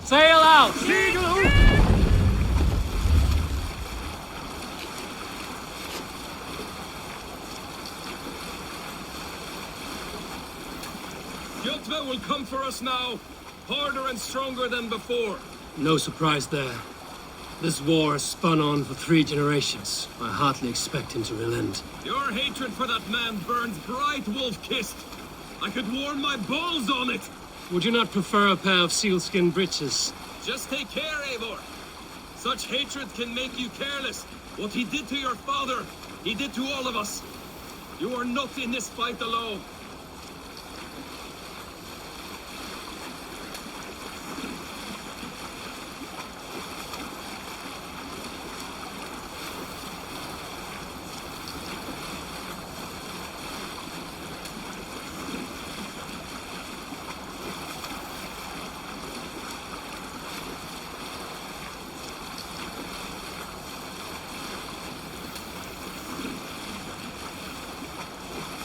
Sail out! Seagull! Jotva will come for us now, harder and stronger than before. No surprise there. This war has spun on for 3 generations. I hardly expect him to relent. Your hatred for that man burns bright, wolf-kissed. I could warm my balls on it. Would you not prefer a pair of sealskin breeches? Just take care, Eivor. Such hatred can make you careless. What he did to your father, he did to all of us. You are not in this fight alone.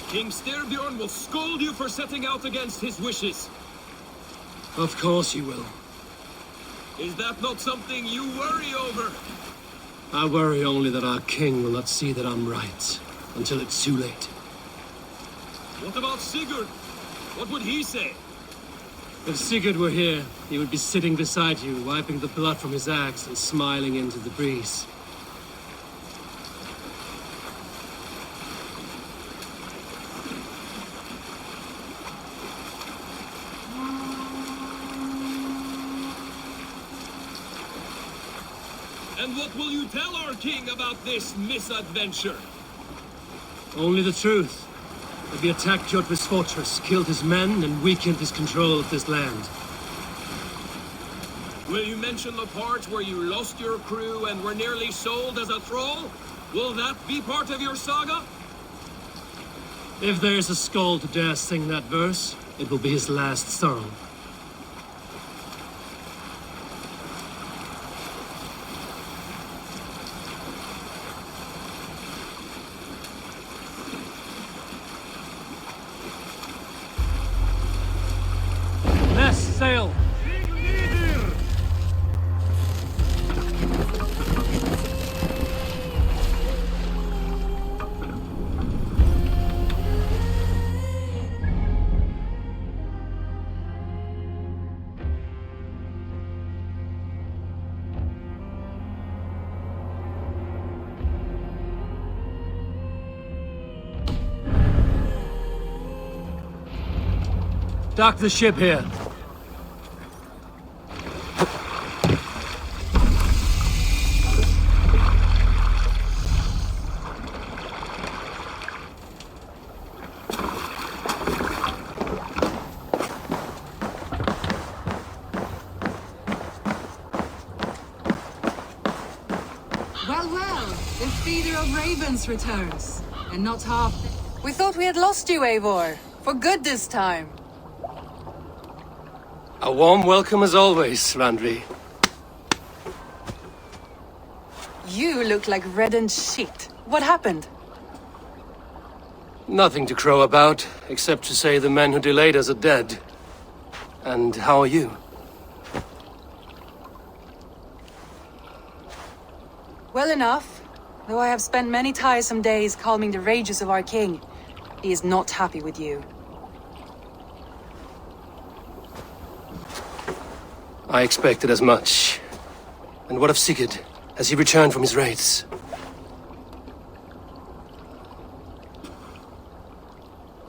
King Styrbjorn will scold you for setting out against his wishes. Of course he will. Is that not something you worry over? I worry only that our king will not see that I'm right, until it's too late. What about Sigurd? What would he say? If Sigurd were here, he would be sitting beside you, wiping the blood from his axe and smiling into the breeze. And what will you tell our king about this misadventure? Only the truth. That we attacked Jotva's fortress, killed his men, and weakened his control of this land. Will you mention the part where you lost your crew and were nearly sold as a thrall? Will that be part of your saga? If there is a skull to dare sing that verse, it will be his last song. Sail! Dock the ship here. Well, the feeder of ravens returns, and not half. We thought we had lost you, Eivor. For good this time. A warm welcome as always, Randvi. You look like reddened shit. What happened? Nothing to crow about, except to say the men who delayed us are dead. And how are you? Well enough, though I have spent many tiresome days calming the rages of our king. He is not happy with you. I expected as much. And what of Sigurd? Has he returned from his raids?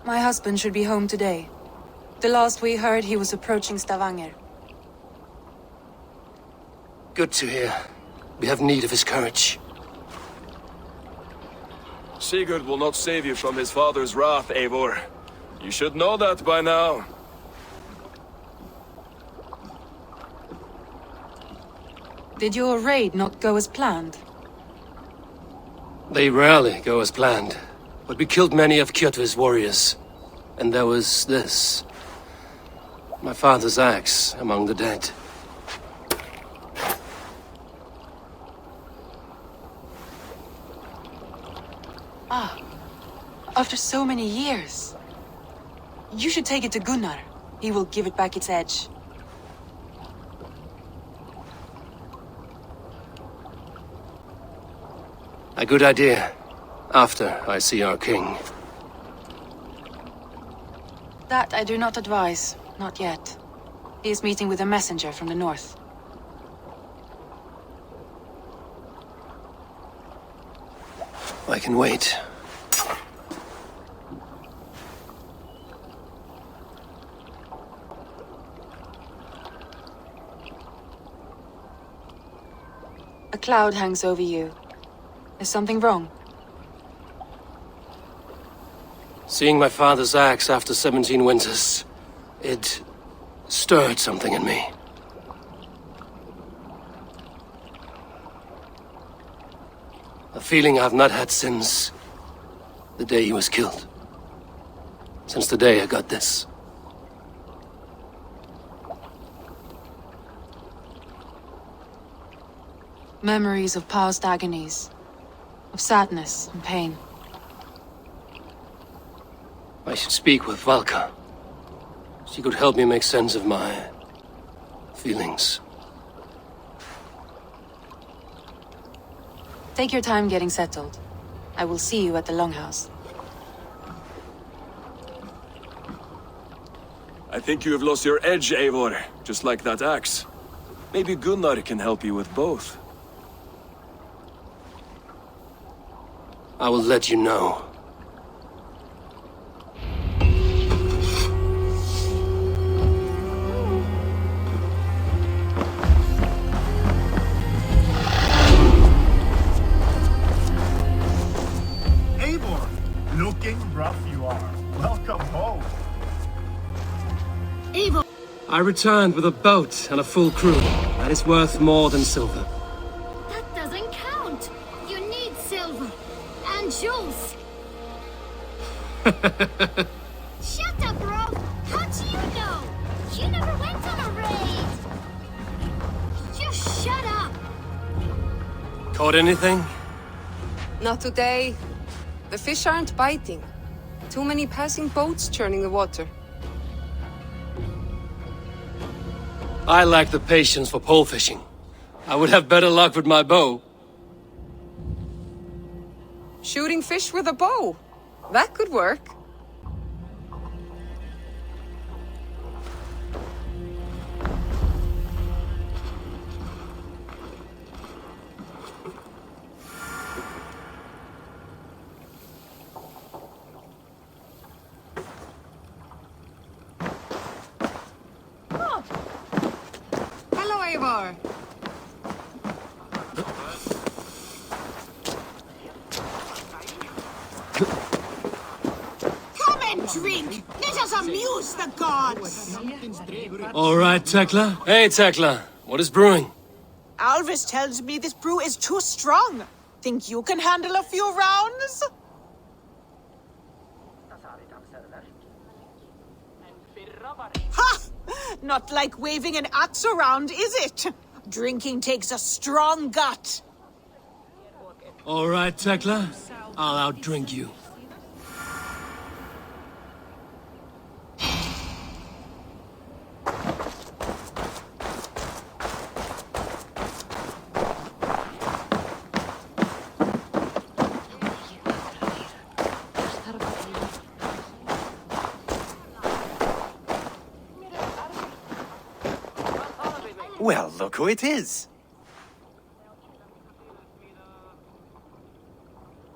My husband should be home today. The last we heard, he was approaching Stavanger. Good to hear. We have need of his courage. Sigurd will not save you from his father's wrath, Eivor. You should know that by now. Did your raid not go as planned? They rarely go as planned. But we killed many of Kjotve's warriors. And there was this. My father's axe among the dead. Ah, after so many years. You should take it to Gunnar. He will give it back its edge. A good idea. After I see our king. That I do not advise. Not yet. He is meeting with a messenger from the north. I can wait. A cloud hangs over you. Is something wrong? Seeing my father's axe after 17 winters, it stirred something in me. A feeling I've not had since the day he was killed. Since the day I got this. Memories of past agonies. Of sadness and pain. I should speak with Valka. She could help me make sense of my feelings. Take your time getting settled. I will see you at the Longhouse. I think you have lost your edge, Eivor, just like that axe. Maybe Gunnar can help you with both. I will let you know. Eivor, looking rough you are. Welcome home. Eivor! I returned with a boat and a full crew. That is worth more than silver. That doesn't count. You need silver. And jewels. Shut up, bro. How do you know? You never went on a raid. Just shut up. Caught anything? Not today. The fish aren't biting. Too many passing boats churning the water. I lack the patience for pole fishing. I would have better luck with my bow. Shooting fish with a bow. That could work. Hello, Eivor! Come and drink! Let us amuse the gods! All right, Tekla. Hey, Tekla. What is brewing? Alvis tells me this brew is too strong. Think you can handle a few rounds? Ha! Not like waving an axe around, is it? Drinking takes a strong gut. All right, Tekla. I'll outdrink you. Well, look who it is.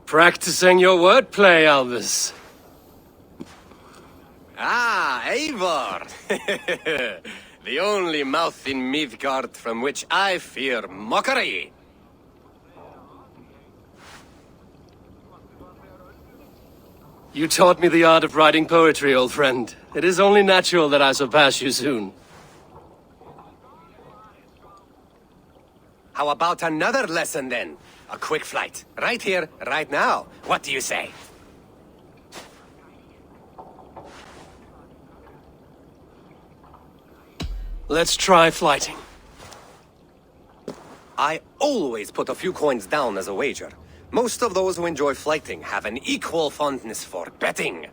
Practicing your wordplay, Alvis. Ah, Eivor! The only mouth in Midgard from which I fear mockery. You taught me the art of writing poetry, old friend. It is only natural that I surpass you soon. How about another lesson then? A quick flight. Right here, right now. What do you say? Let's try flighting. I always put a few coins down as a wager. Most of those who enjoy flighting have an equal fondness for betting.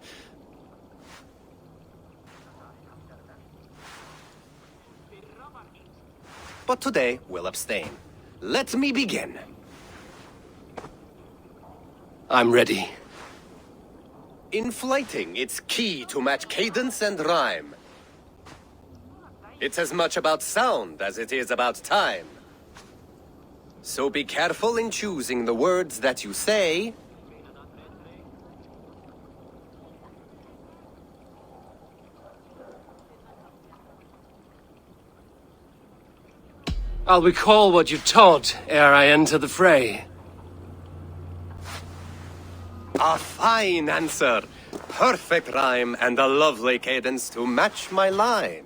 But today, we'll abstain. Let me begin. I'm ready. In flighting, it's key to match cadence and rhyme. It's as much about sound as it is about time. So be careful in choosing the words that you say. I'll recall what you taught ere I enter the fray. A fine answer. Perfect rhyme and a lovely cadence to match my line.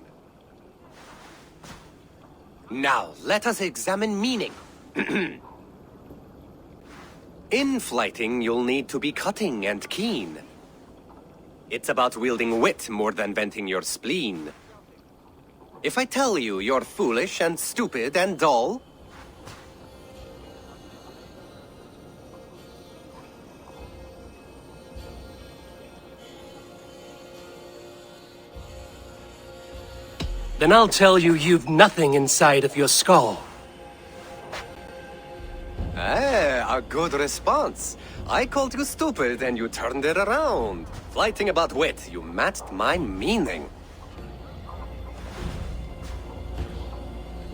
Now, let us examine meaning. In flighting, you'll need to be cutting and keen. It's about wielding wit more than venting your spleen. If I tell you you're foolish and stupid and dull, then I'll tell you you've nothing inside of your skull. a good response. I called you stupid and you turned it around. Flighting about wit, you matched my meaning.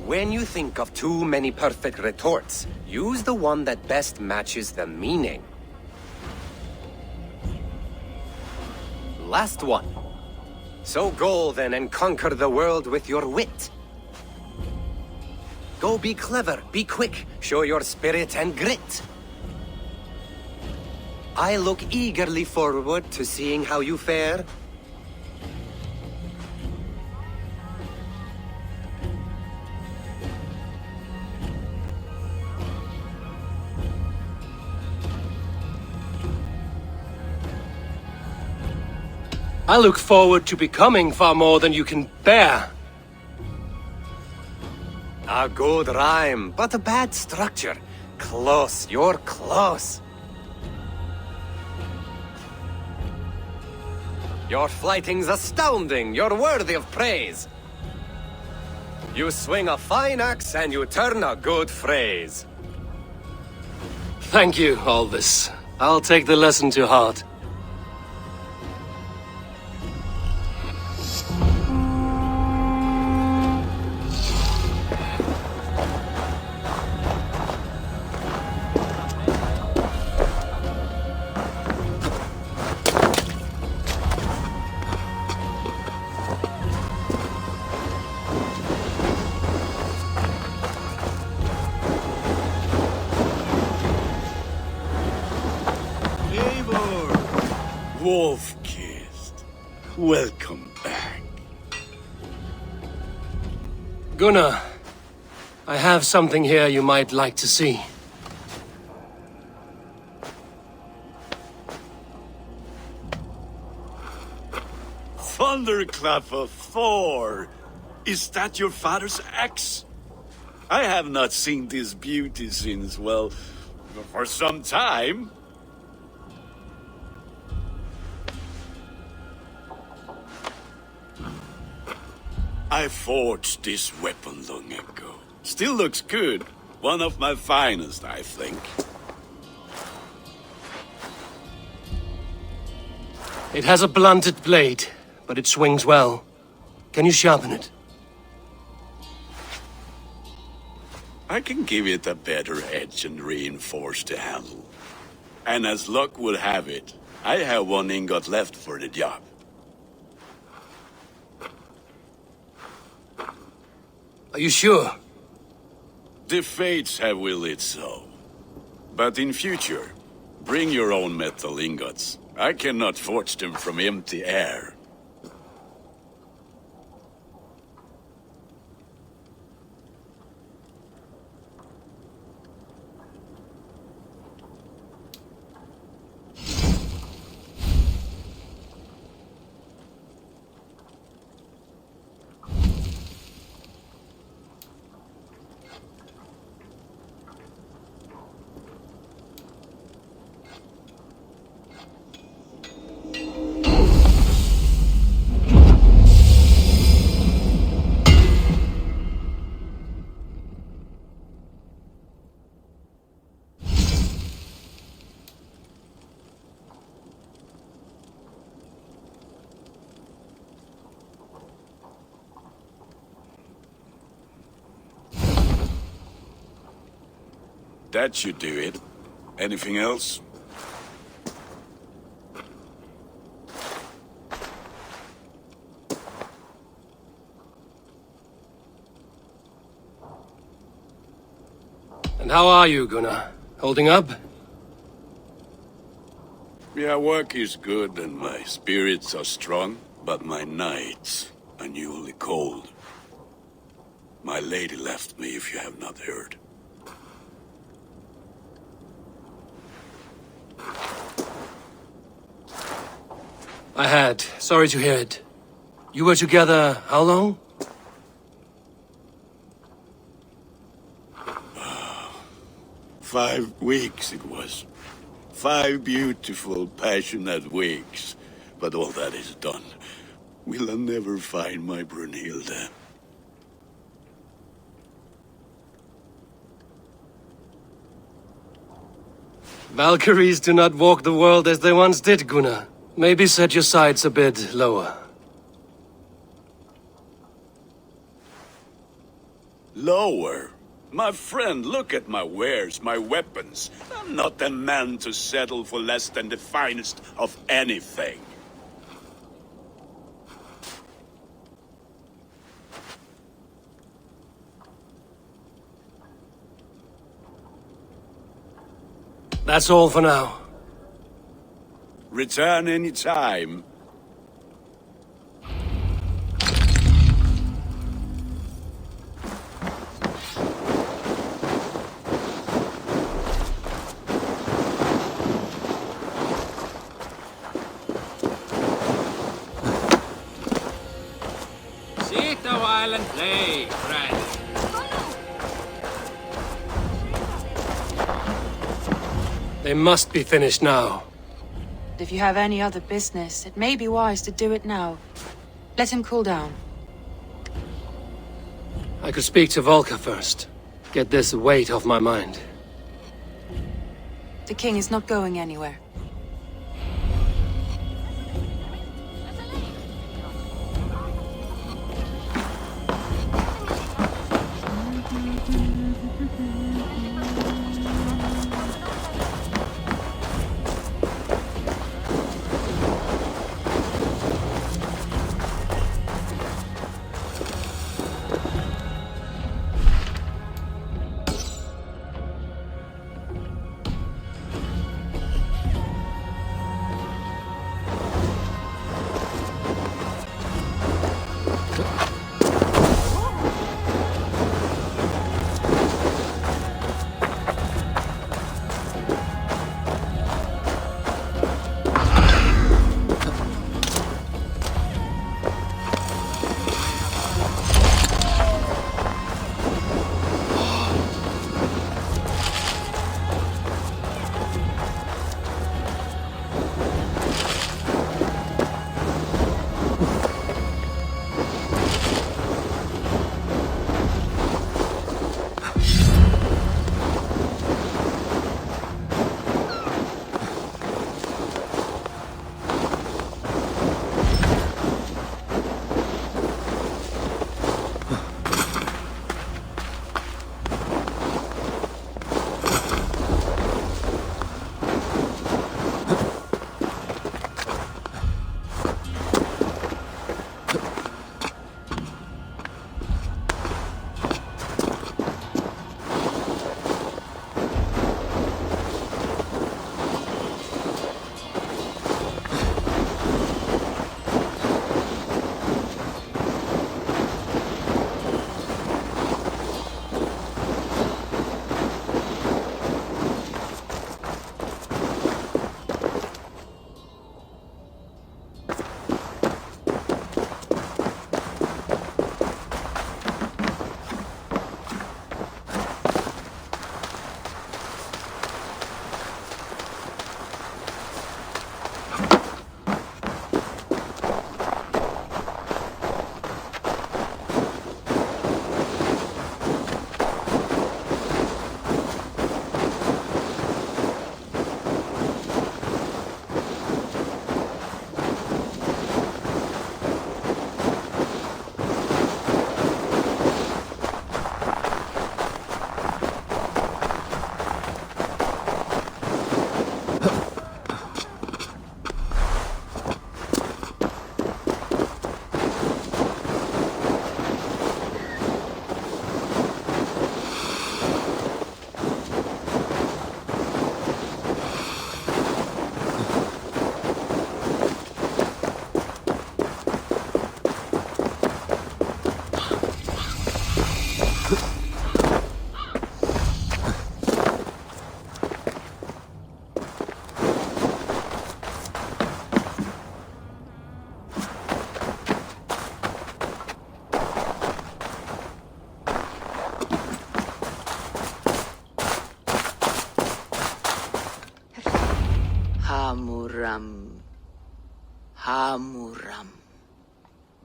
When you think of too many perfect retorts, use the one that best matches the meaning. Last one. So go then and conquer the world with your wit. Go be clever, be quick, show your spirit and grit. I look eagerly forward to seeing how you fare. I look forward to becoming far more than you can bear. A good rhyme, but a bad structure. Close, you're close. Your flighting's astounding, you're worthy of praise. You swing a fine axe and you turn a good phrase. Thank you, Aldous. I'll take the lesson to heart. Wolf-kissed. Welcome back. Gunnar, I have something here you might like to see. Thunderclap of Thor! Is that your father's axe? I have not seen this beauty since, well, for some time. I forged this weapon long ago. Still looks good. One of my finest, I think. It has a blunted blade, but it swings well. Can you sharpen it? I can give it a better edge and reinforce the handle. And as luck would have it, I have one ingot left for the job. Are you sure? The fates have willed it so. But in future, bring your own metal ingots. I cannot forge them from empty air. That should do it. Anything else? And how are you, Gunnar? Holding up? Yeah, work is good and my spirits are strong, but my nights are newly cold. My lady left me, if you have not heard. I had. Sorry to hear it. You were together how long? 5 weeks it was. 5 beautiful, passionate weeks. But all that is done. Will I never find my Brunhilde? Valkyries do not walk the world as they once did, Gunnar. Maybe set your sights a bit lower. Lower? My friend, look at my wares, my weapons. I'm not a man to settle for less than the finest of anything. That's all for now. Return any time. Sit a while and play, friend. They must be finished now. If you have any other business, it may be wise to do it now. Let him cool down. I could speak to Volker first. Get this weight off my mind. The king is not going anywhere.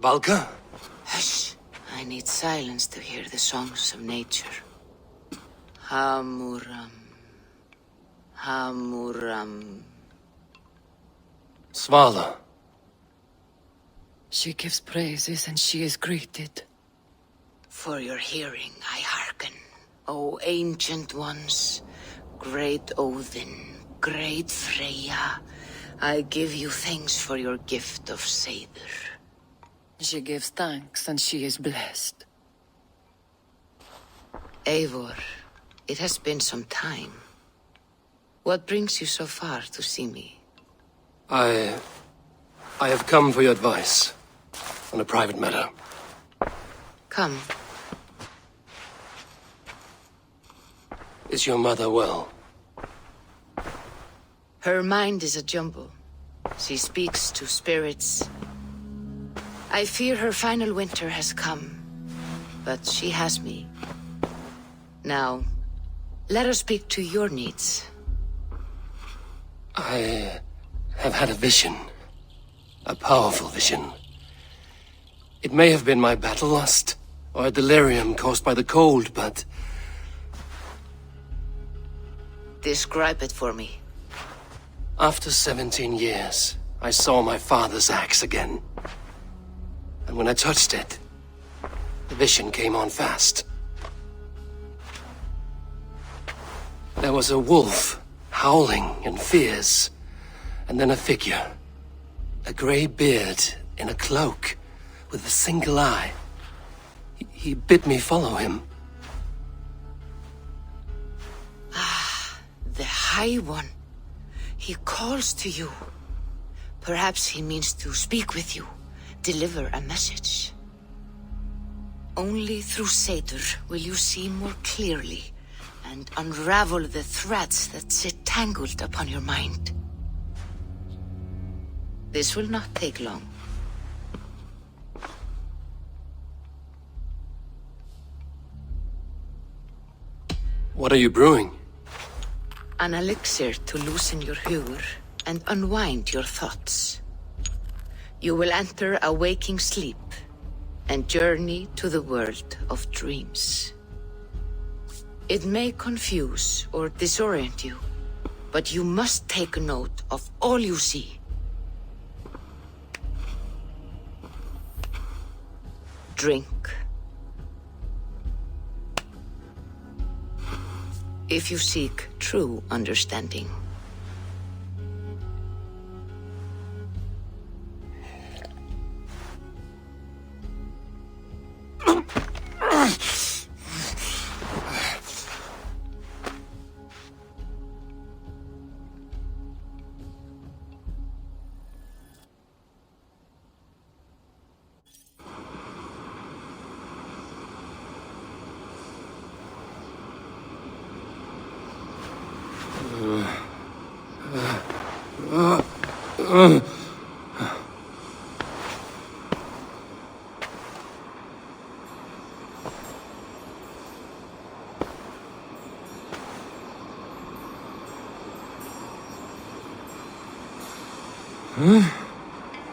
Valka? Hush. I need silence to hear the songs of nature. Hamuram. Hamuram. Svala. She gives praises and she is greeted. For your hearing I hearken, O ancient ones, great Odin, great Freya. I give you thanks for your gift of Seder. She gives thanks and she is blessed. Eivor, it has been some time. What brings you so far to see me? I have come for your advice on a private matter. Come. Is your mother well? Her mind is a jumble. She speaks to spirits. I fear her final winter has come, but she has me. Now, let us speak to your needs. I have had a vision. A powerful vision. It may have been my battle lust, or a delirium caused by the cold, but... Describe it for me. After 17 years, I saw my father's axe again. And when I touched it, the vision came on fast. There was a wolf, howling and fierce, and then a figure. A grey beard in a cloak, with a single eye. He bid me follow him. The High One. He calls to you. Perhaps he means to speak with you, deliver a message. Only through Seder will you see more clearly and unravel the threads that sit tangled upon your mind. This will not take long. What are you brewing? An elixir to loosen your hugur and unwind your thoughts. You will enter a waking sleep and journey to the world of dreams. It may confuse or disorient you, but you must take note of all you see. Drink. If you seek true understanding.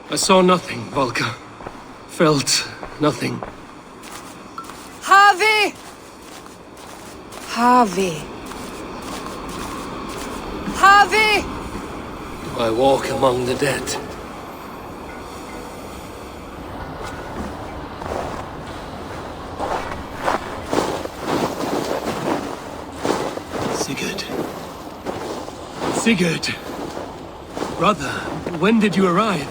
I saw nothing, Valka. Felt nothing. Havi! Havi. Havi! Do I walk among the dead? Sigurd. Sigurd! Brother, when did you arrive?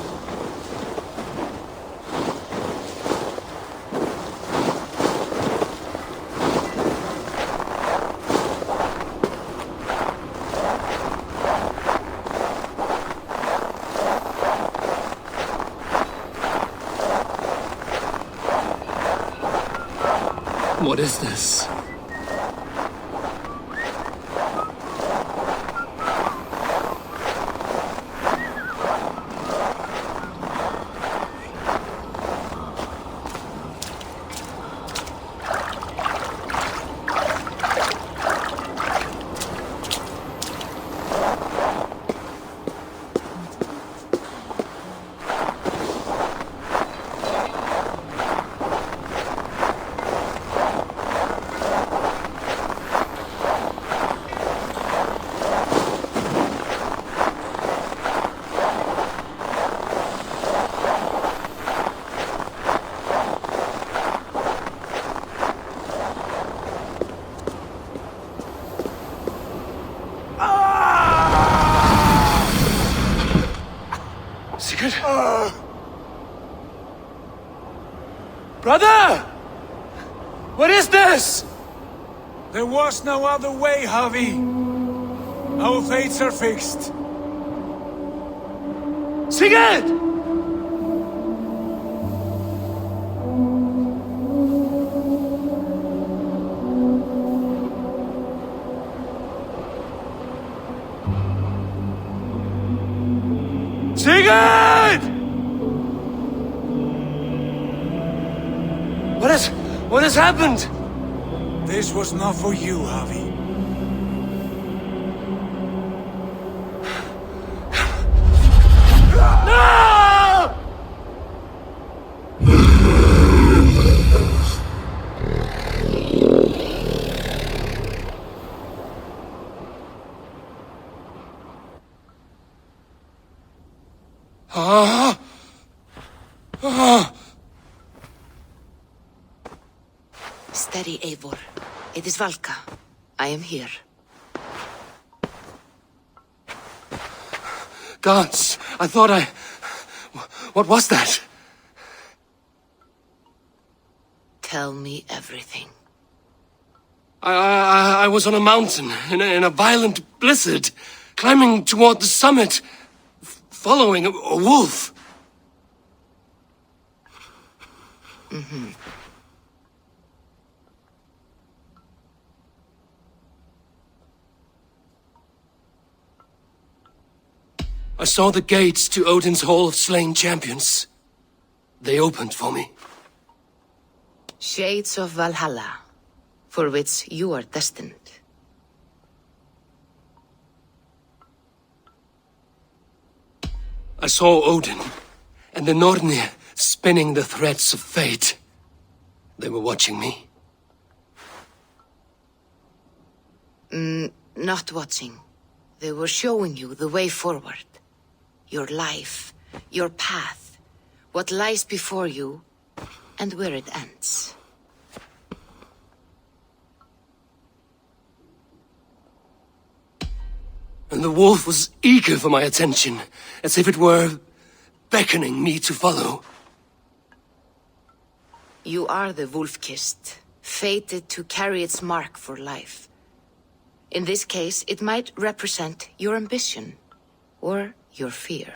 What is this? What is this? There was no other way, Javi. Our fates are fixed. Sigurd! Sigurd! What has happened? This was not for you, Javi. No! Steady, Eivor. It is Valka. I am here. Gods, I thought I... What was that? Tell me everything. I was on a mountain in a violent blizzard, climbing toward the summit, following a wolf. Mm-hmm. I saw the gates to Odin's Hall of Slain Champions. They opened for me. Shades of Valhalla, for which you are destined. I saw Odin and the Nornir spinning the threads of fate. They were watching me. Not watching. They were showing you the way forward. Your life, your path, what lies before you, and where it ends. And the wolf was eager for my attention, as if it were beckoning me to follow. You are the wolf-kissed, fated to carry its mark for life. In this case, it might represent your ambition, or your fear.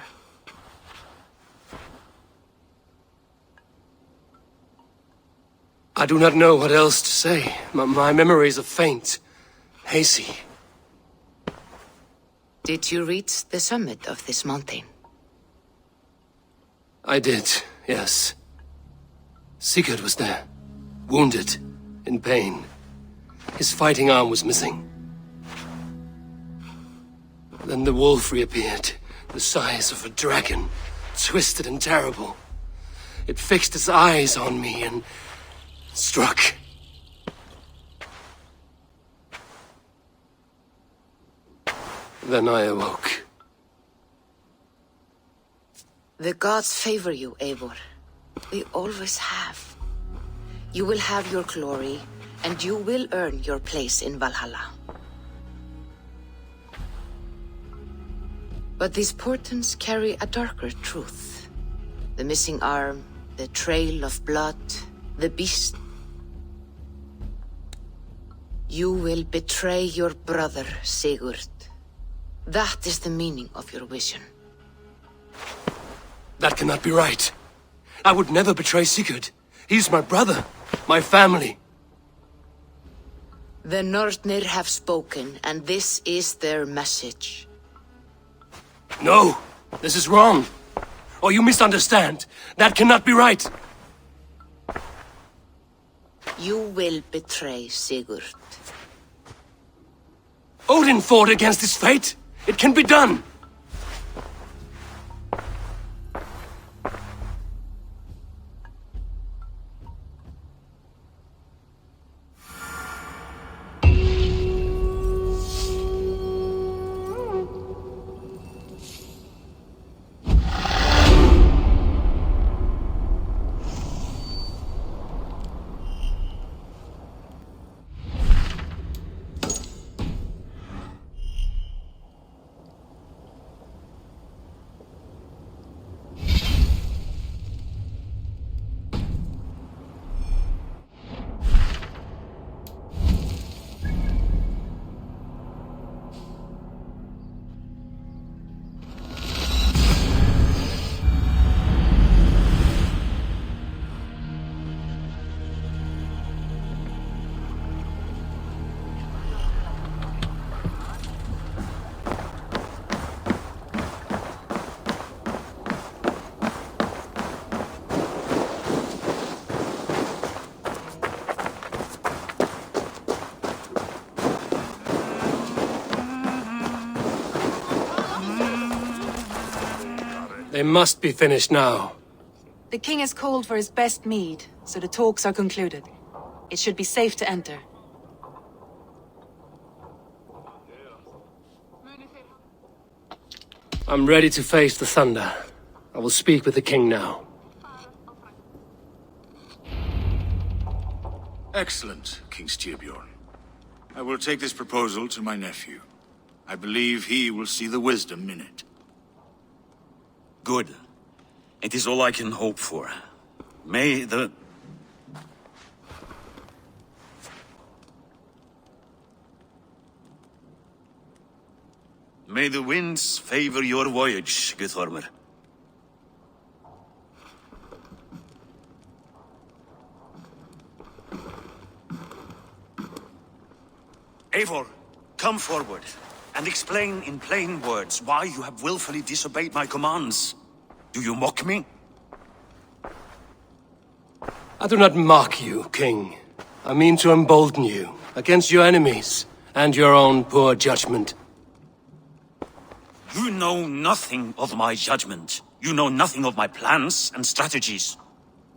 I do not know what else to say. My memories are faint, hazy. Did you reach the summit of this mountain? I did, yes. Sigurd was there, wounded, in pain. His fighting arm was missing. Then the wolf reappeared, the size of a dragon, twisted and terrible. It fixed its eyes on me and struck. Then I awoke. The gods favor you, Eivor. They always have. You will have your glory, and you will earn your place in Valhalla. But these portents carry a darker truth. The missing arm, the trail of blood, the beast. You will betray your brother, Sigurd. That is the meaning of your vision. That cannot be right. I would never betray Sigurd. He's my brother, my family. The Nornir have spoken, and this is their message. No, this is wrong. Or you misunderstand. That cannot be right. You will betray Sigurd. Odin fought against his fate. It can be done. They must be finished now. The king has called for his best mead, so the talks are concluded. It should be safe to enter. I'm ready to face the thunder. I will speak with the king now. Excellent, King Styrbjorn. I will take this proposal to my nephew. I believe he will see the wisdom in it. Good. It is all I can hope for. May the... May the winds favor your voyage, Guthormer. Eivor, come forward, and explain in plain words why you have willfully disobeyed my commands. Do you mock me? I do not mock you, King. I mean to embolden you against your enemies and your own poor judgment. You know nothing of my judgment. You know nothing of my plans and strategies.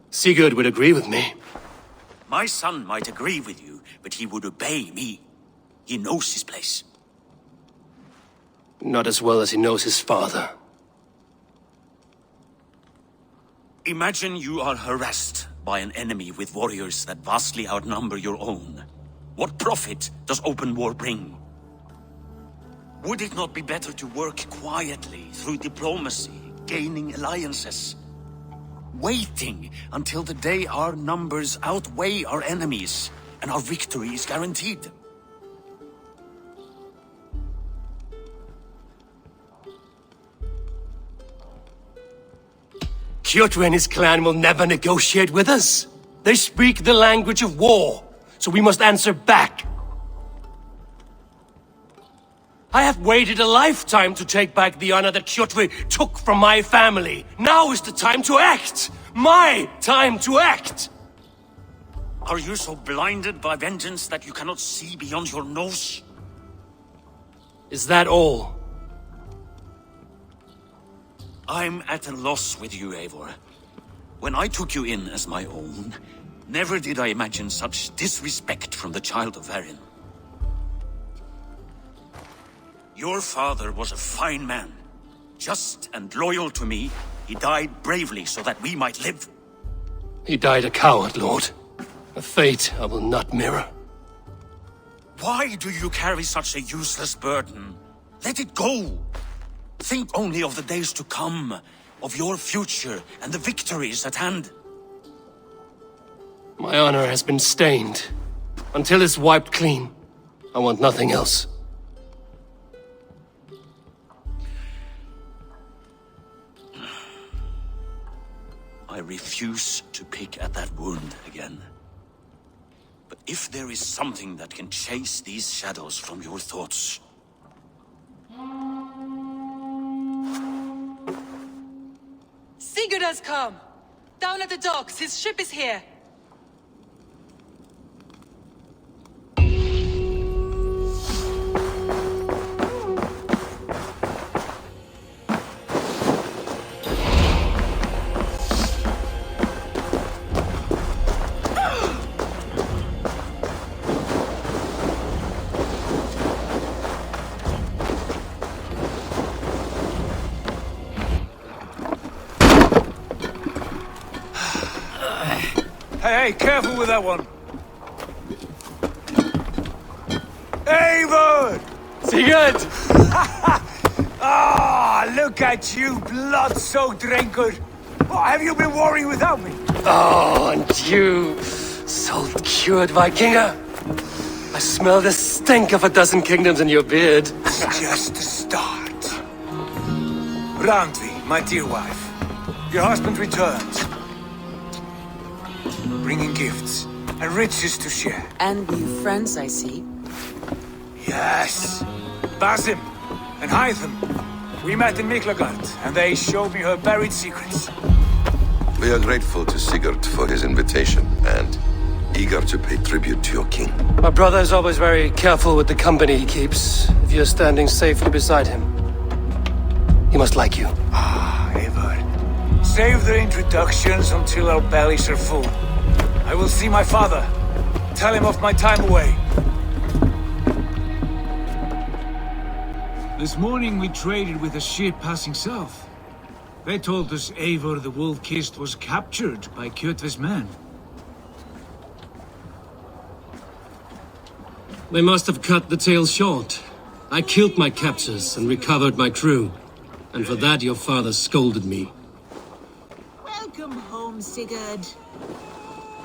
Sigurd would agree with me. My son might agree with you, but he would obey me. He knows his place. Not as well as he knows his father. Imagine you are harassed by an enemy with warriors that vastly outnumber your own. What profit does open war bring? Would it not be better to work quietly through diplomacy, gaining alliances? Waiting until the day our numbers outweigh our enemies and our victory is guaranteed. Kjotve and his clan will never negotiate with us. They speak the language of war, so we must answer back. I have waited a lifetime to take back the honor that Kjotve took from my family. Now is the time to act! My time to act! Are you so blinded by vengeance that you cannot see beyond your nose? Is that all? I'm at a loss with you, Eivor. When I took you in as my own, never did I imagine such disrespect from the child of Varin. Your father was a fine man. Just and loyal to me, he died bravely so that we might live. He died a coward, Lord. A fate I will not mirror. Why do you carry such a useless burden? Let it go! Think only of the days to come, of your future and the victories at hand. My honor has been stained. Until it's wiped clean, I want nothing else. I refuse to pick at that wound again. But if there is something that can chase these shadows from your thoughts... Sigurd has come! Down at the docks, his ship is here! Hey, careful with that one. Eivor! Sigurd! Ah, look at you, blood-soaked drunkard. Oh, have you been warring without me? Oh, and you, salt-cured Vikinger. I smell the stink of a dozen kingdoms in your beard. It's just the start. Randvi, my dear wife, your husband returns. Bringing gifts and riches to share. And new friends, I see. Yes. Basim and Hytham. We met in Miklagard, and they showed me her buried secrets. We are grateful to Sigurd for his invitation, and eager to pay tribute to your king. My brother is always very careful with the company he keeps. If you're standing safely beside him, he must like you. Ah, Eivor. save their introductions until our bellies are full. I will see my father. Tell him of my time away. This morning we traded with a ship passing south. They told us Eivor the Wolf-Kissed was captured by Kjotve's men. They must have cut the tale short. I killed my captors and recovered my crew. And for that your father scolded me. Welcome home, Sigurd.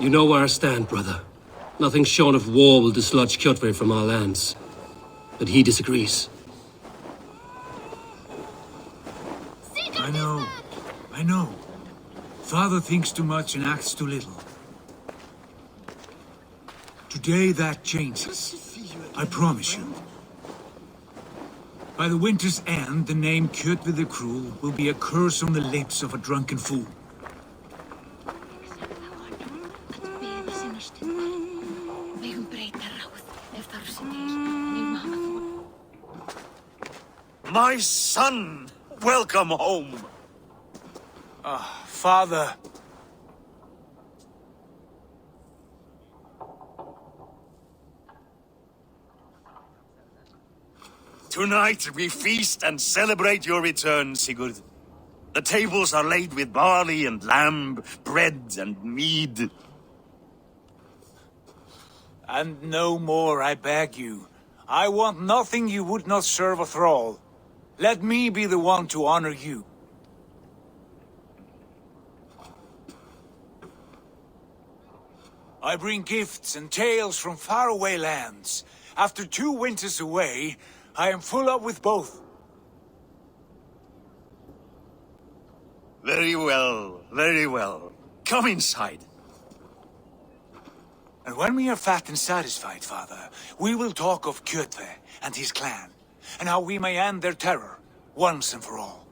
You know where I stand, brother. Nothing short of war will dislodge Kjotve from our lands. But he disagrees. I know. Father thinks too much and acts too little. Today that changes. I promise you. By the winter's end, the name Kjotve the Cruel will be a curse on the lips of a drunken fool. My son! Welcome home! Father. Tonight we feast and celebrate your return, Sigurd. The tables are laid with barley and lamb, bread and mead. And no more, I beg you. I want nothing you would not serve a thrall. Let me be the one to honor you. I bring gifts and tales from faraway lands. After 2 winters away, I am full up with both. Very well, very well. Come inside. And when we are fat and satisfied, Father, we will talk of Kjotve and his clan, and how we may end their terror, once and for all.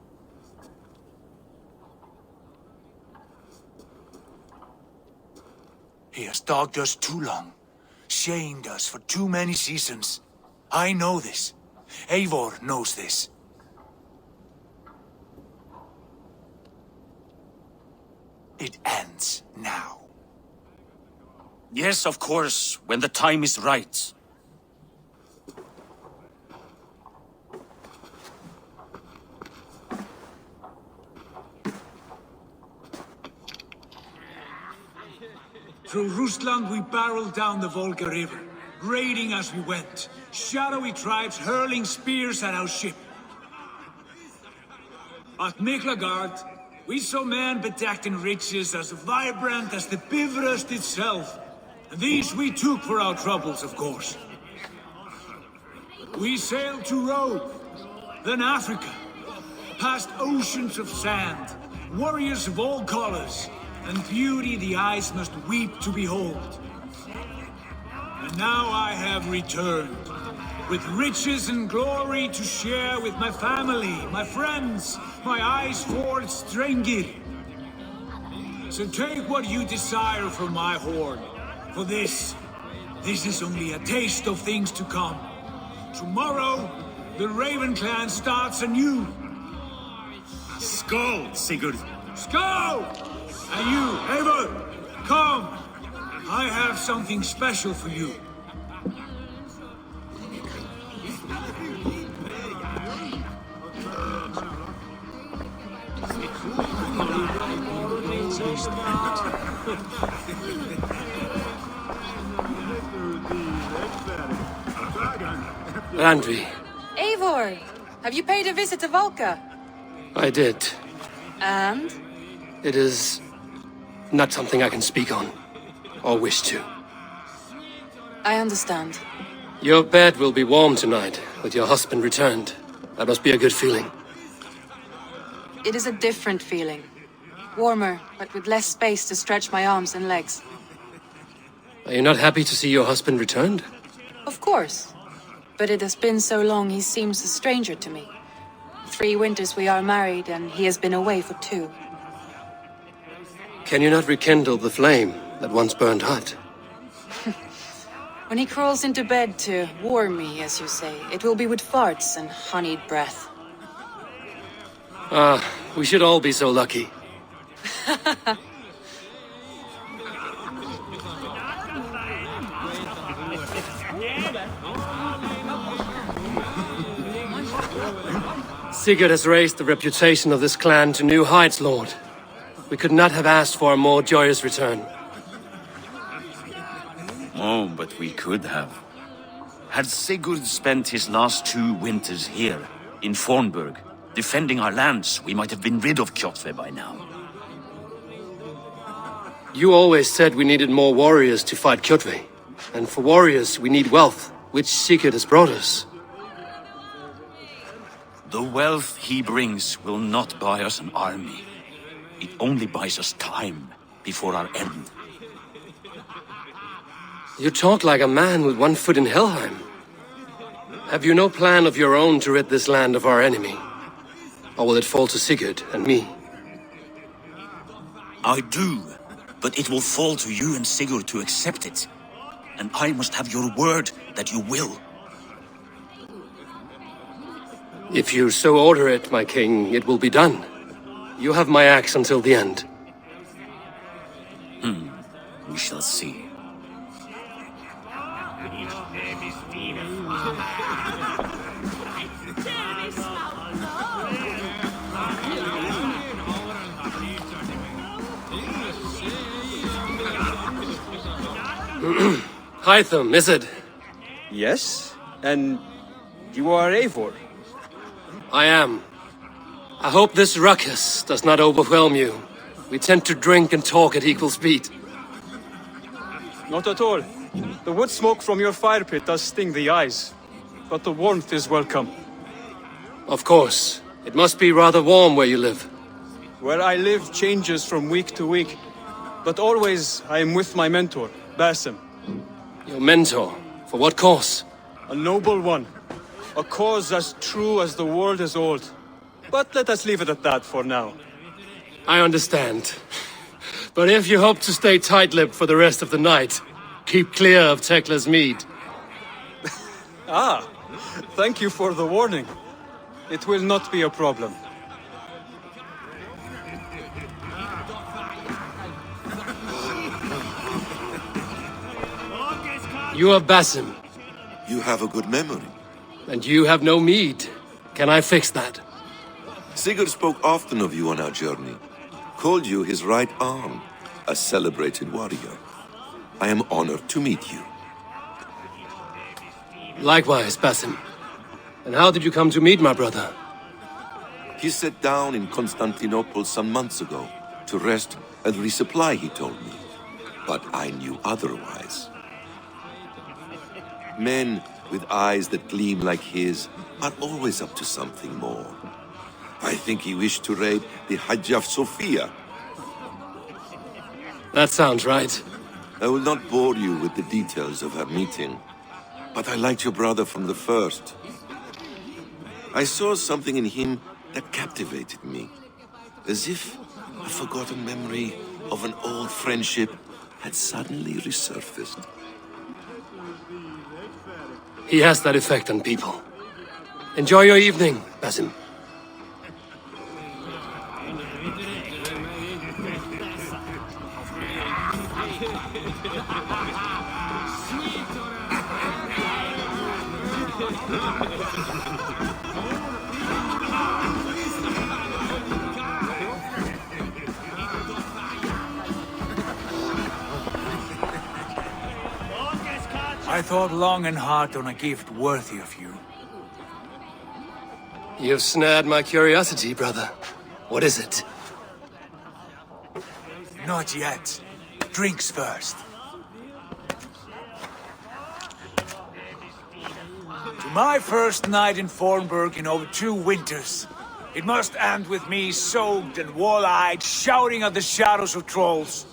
He has dogged us too long, shamed us for too many seasons. I know this. Eivor knows this. It ends now. Yes, of course, when the time is right. Through Rusland we barreled down the Volga River, raiding as we went. Shadowy tribes hurling spears at our ship. At Miklagard, we saw men bedecked in riches as vibrant as the Bifrost itself. And these we took for our troubles, of course. We sailed to Rome, then Africa, past oceans of sand, warriors of all colors, and beauty the eyes must weep to behold. And now I have returned, with riches and glory to share with my family, my friends, my eyes-forged Strengir. So take what you desire from my hoard, for this is only a taste of things to come. Tomorrow, the Raven clan starts anew. Skål, Sigurd! Skål! And you, Eivor, come! I have something special for you. Randvi, Eivor! Have you paid a visit to Valka? I did. And? It is not something I can speak on, or wish to. I understand. Your bed will be warm tonight, with your husband returned. That must be a good feeling. It is a different feeling. Warmer, but with less space to stretch my arms and legs. Are you not happy to see your husband returned? Of course. But it has been so long he seems a stranger to me. 3 winters we are married, and he has been away for 2. Can you not rekindle the flame that once burned hot? When he crawls into bed to warm me, as you say, it will be with farts and honeyed breath. Ah, we should all be so lucky. Sigurd has raised the reputation of this clan to new heights, Lord. We could not have asked for a more joyous return. Oh, but we could have. Had Sigurd spent his last 2 winters here, in Fornburg, defending our lands, we might have been rid of Kjotve by now. You always said we needed more warriors to fight Kjotve. And for warriors, we need wealth, which Sigurd has brought us. The wealth he brings will not buy us an army. It only buys us time before our end. You talk like a man with one foot in Helheim. Have you no plan of your own to rid this land of our enemy? Or will it fall to Sigurd and me? I do, but it will fall to you and Sigurd to accept it. And I must have your word that you will. If you so order it, my king, it will be done. You have my axe until the end. We shall see. Hytham, is it? Yes? And you are Eivor? I am. I hope this ruckus does not overwhelm you. We tend to drink and talk at equal speed. Not at all. The wood smoke from your fire pit does sting the eyes, but the warmth is welcome. Of course. It must be rather warm where you live. Where I live changes from week to week, but always I am with my mentor, Basim. Your mentor? For what cause? A noble one. A cause as true as the world is old. But let us leave it at that for now. I understand. But if you hope to stay tight-lipped for the rest of the night, keep clear of Tekla's mead. Ah, thank you for the warning. It will not be a problem. You are Basim. You have a good memory. And you have no mead. Can I fix that? Sigurd spoke often of you on our journey. Called you his right arm, a celebrated warrior. I am honored to meet you. Likewise, Basim. And how did you come to meet my brother? He sat down in Constantinople some months ago to rest and resupply, he told me. But I knew otherwise. Men with eyes that gleam like his are always up to something more. I think he wished to raid the Hagia Sophia. That sounds right. I will not bore you with the details of our meeting, but I liked your brother from the first. I saw something in him that captivated me, as if a forgotten memory of an old friendship had suddenly resurfaced. He has that effect on people. Enjoy your evening, Basim. I thought long and hard on a gift worthy of you. You've snared my curiosity, brother. What is it? Not yet. Drinks first. To my first night in Fornburg in over 2 winters. It must end with me soaked and wall-eyed, shouting at the shadows of trolls.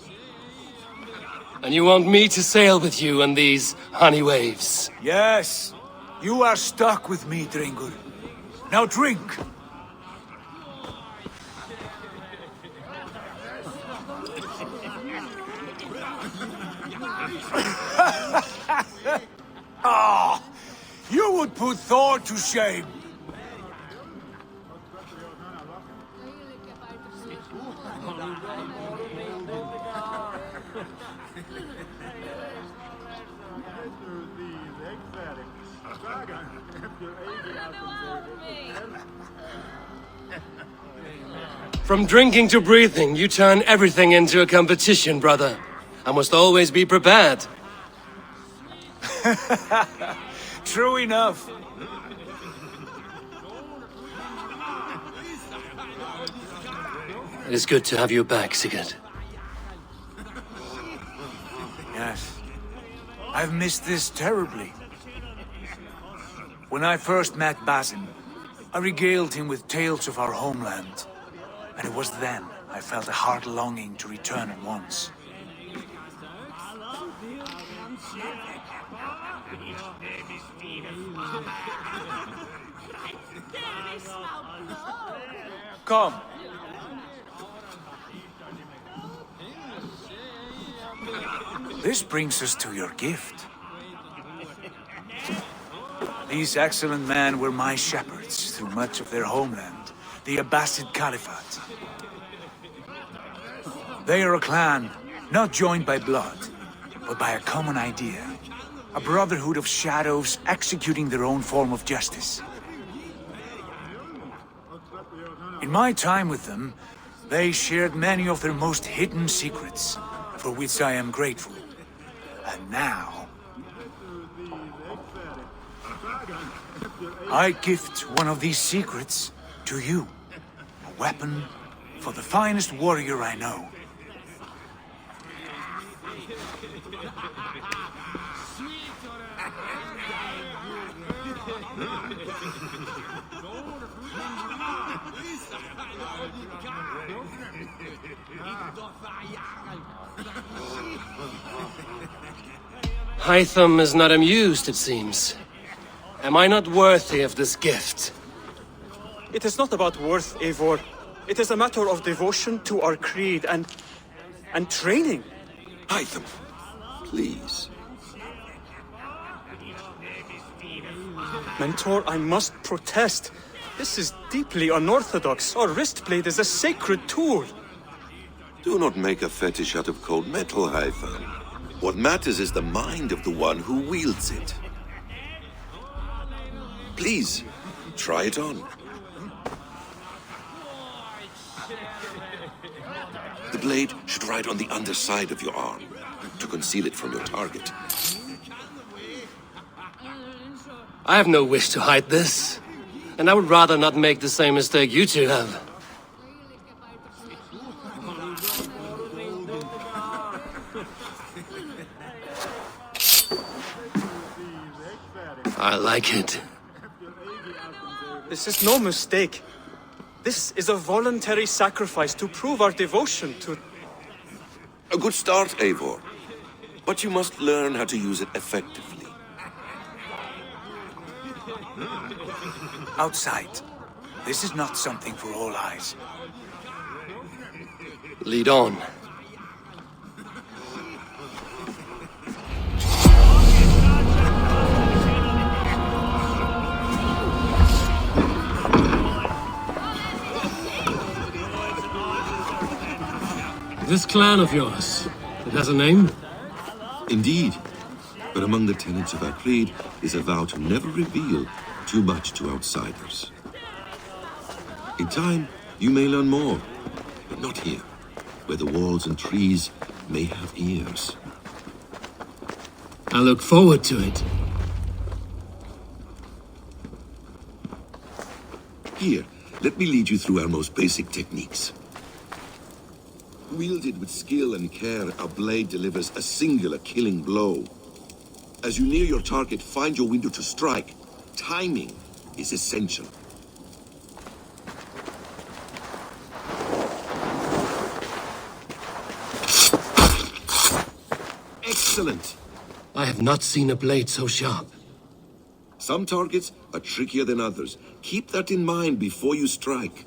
And you want me to sail with you on these honey waves? Yes. You are stuck with me, Dringur. Now drink. Ah, you would put Thor to shame. From drinking to breathing, you turn everything into a competition, brother. I must always be prepared. True enough. It is good to have you back, Sigurd. Yes. I've missed this terribly. When I first met Basim, I regaled him with tales of our homeland. And it was then I felt a heart longing to return at once. Come. This brings us to your gift. These excellent men were my shepherds through much of their homeland, the Abbasid Caliphate. They are a clan, not joined by blood, but by a common idea. A brotherhood of shadows executing their own form of justice. In my time with them, they shared many of their most hidden secrets, for which I am grateful. And now, I gift one of these secrets to you. A weapon for the finest warrior I know. Hytham is not amused, it seems. Am I not worthy of this gift? It is not about worth, Eivor. It is a matter of devotion to our creed and training. Hytham, please. Mentor, I must protest. This is deeply unorthodox. Our wristblade is a sacred tool. Do not make a fetish out of cold metal, Hytham. What matters is the mind of the one who wields it. Please, try it on. The blade should ride on the underside of your arm, to conceal it from your target. I have no wish to hide this, and I would rather not make the same mistake you two have. I like it. This is no mistake. This is a voluntary sacrifice to prove our devotion to... A good start, Eivor. But you must learn how to use it effectively. Outside. This is not something for all eyes. Lead on. This clan of yours, it has a name? Indeed. But among the tenets of our creed is a vow to never reveal too much to outsiders. In time, you may learn more, but not here, where the walls and trees may have ears. I look forward to it. Here, let me lead you through our most basic techniques. Wielded with skill and care, our blade delivers a singular killing blow. As you near your target, find your window to strike. Timing is essential. Excellent! I have not seen a blade so sharp. Some targets are trickier than others. Keep that in mind before you strike.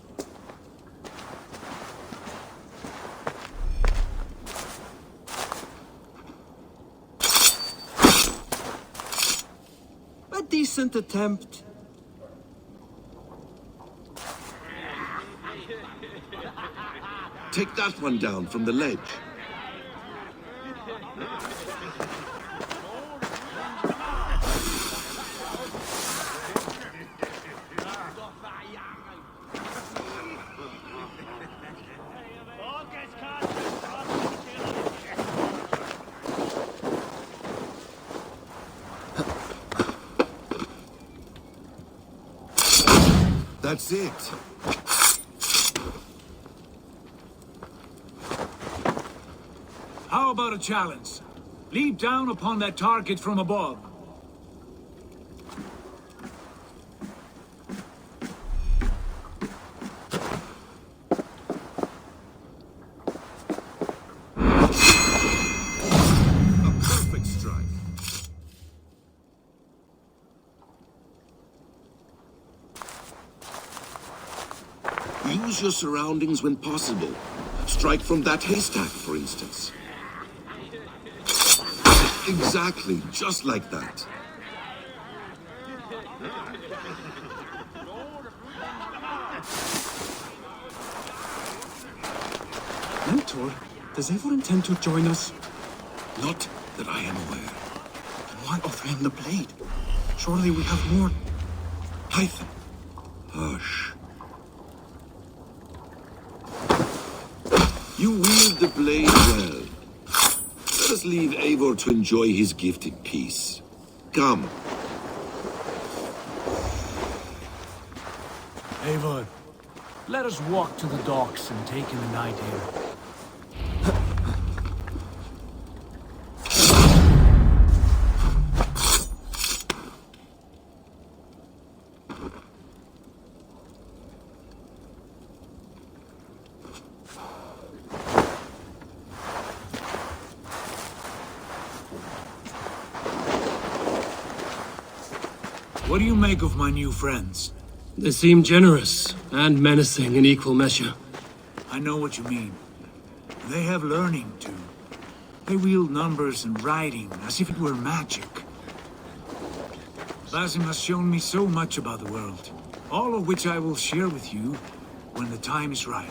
A decent attempt. Take that one down from the ledge. That's it. How about a challenge? Leap down upon that target from above. A perfect strike. Use your surroundings when possible. Strike from that haystack, for instance. Exactly, just like that. Mentor, does Eivor intend to join us? Not that I am aware. Why offer him the blade? Surely we have more. Python. Hush. You wield the blade well. Let us leave Eivor to enjoy his gift in peace. Come. Eivor, let us walk to the docks and take in the night air. What do you make of my new friends? They seem generous and menacing in equal measure. I know what you mean. They have learning, too. They wield numbers and writing as if it were magic. Basim has shown me so much about the world, all of which I will share with you when the time is right.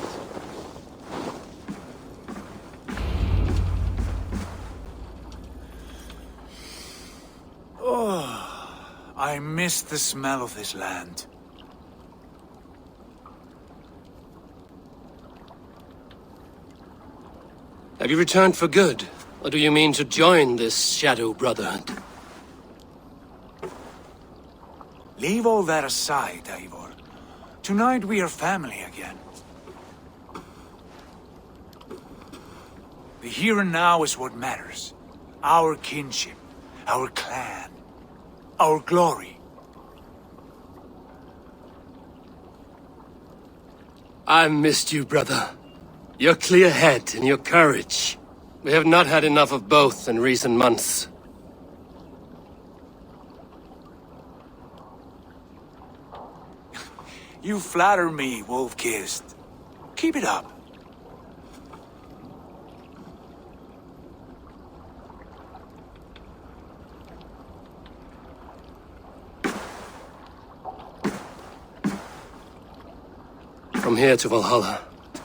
Oh, I miss the smell of this land. Have you returned for good? Or do you mean to join this Shadow Brotherhood? Leave all that aside, Eivor. Tonight we are family again. The here and now is what matters. Our kinship, our clan, our glory. I missed you, brother. Your clear head and your courage. We have not had enough of both in recent months. You flatter me, Wolf-Kissed. Keep it up. From here to Valhalla,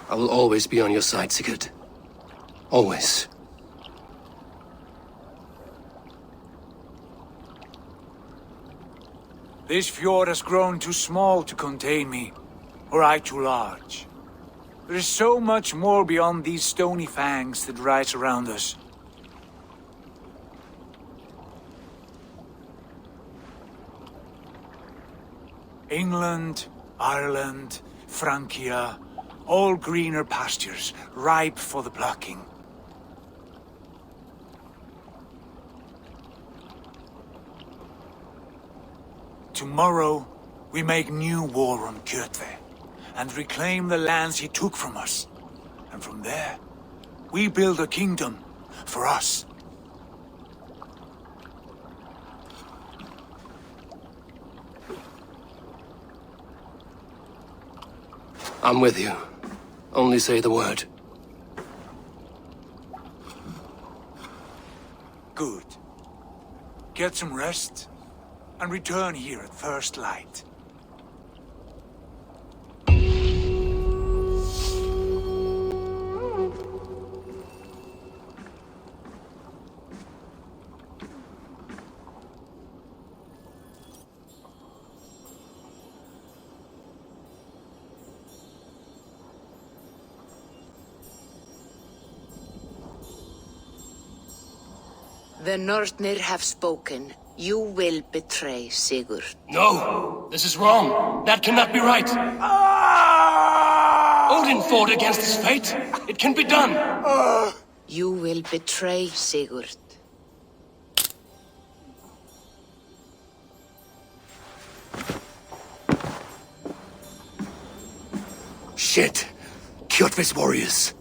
I will always be on your side, Sigurd. Always. This fjord has grown too small to contain me, or I too large. There is so much more beyond these stony fangs that rise around us. England, Ireland, Francia, all greener pastures, ripe for the plucking. Tomorrow, we make new war on Kjotve, and reclaim the lands he took from us. And from there, we build a kingdom for us. I'm with you. Only say the word. Good. Get some rest, and return here at first light. The Nornir have spoken, You will betray Sigurd. No, this is wrong. That cannot be right. Odin fought against his fate. It can be done. You will betray Sigurd. Shit. Kjotve's warriors.